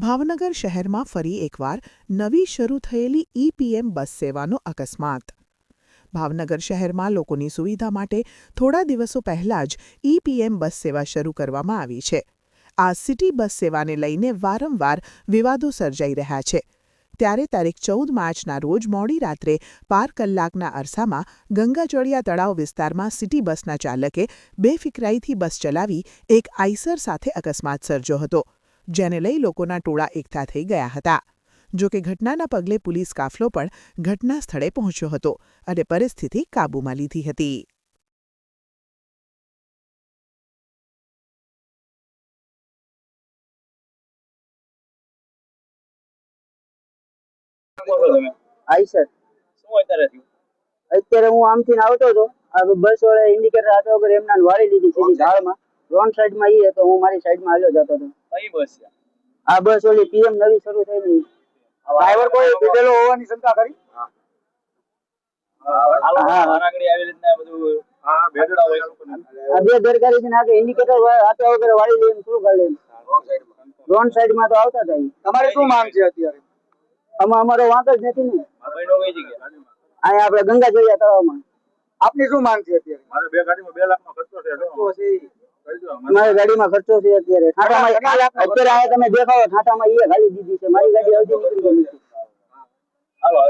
ભાવનગર શહેરમાં ફરી એકવાર નવી શરૂ થયેલી ઈ-પીએમ બસ સેવાનો અકસ્માત। ભાવનગર શહેરમાં લોકોની સુવિધા માટે થોડા દિવસો પહેલા જ ઈ-પીએમ બસ સેવા શરૂ કરવામાં આવી છે। આ સિટી બસ સેવાને લઈને વારંવાર વિવાદો સર્જાઈ રહ્યા છે। ત્યારે તારીખ 14 માર્ચના રોજ મોડી રાત્રે 12 કલાકના અરસામાં ગંગાજળિયા તળાવ વિસ્તારમાં સિટી બસના ચાલકે બેફિકરાઈથી બસ ચલાવી એક આઈસર સાથે અકસ્માત સર્જ્યો હતો, જેને લઈ લોકોના ટોળા એકઠા થઈ ગયા હતા। જોકે ઘટનાના પગલે પોલીસ કાફલો પણ ઘટના સ્થળે પહોંચ્યો હતો અને પરિસ્થિતિ કાબૂમાં લીધી હતી। આઈસર અત્યારે હું આમથી આવતો હતો, આ બસ વાળા ઇન્ડિકેટર હાથો વગર એમના વાળી લીધી સીધી ઝાડમાં। રોંગ સાઈડમાં ઈ હતો, હું મારી સાઈડમાં હાલ્યો જતો હતો। કઈ બસ છે આ? બસ ઓલી પીએમ નવી શરૂ થયેલી। ડ્રાઈવર કોઈ પીધેલો હોવાની શંકા ખરી? આનાગડી આવી રીતના બધું ભેગડા હોય આ બે દરકારી છે ને, આ ઇન્ડિકેટર હાથો વગર વાળી લે એમ શું કરે? રોંગ સાઈડમાં તો આવતા હતા। તમારે શું માંગ છે અત્યારે? અમારો વાંક જ નથી ને। અહીંયા આપણે ગંગાજળિયા તળાવમાં આપની શું માંગ છે અત્યારે? મારે બે ગાડીમાં 2 લાખનો ખર્ચો છે। મારી ગાડીમાં ખર્ચો છે અત્યારે અત્યારે આયા તમે દેખાવો ઠાઠામાં ઈ ખાલી દીધી છે, મારી ગાડી અડધી નીકળી ગઈ છે। હાલો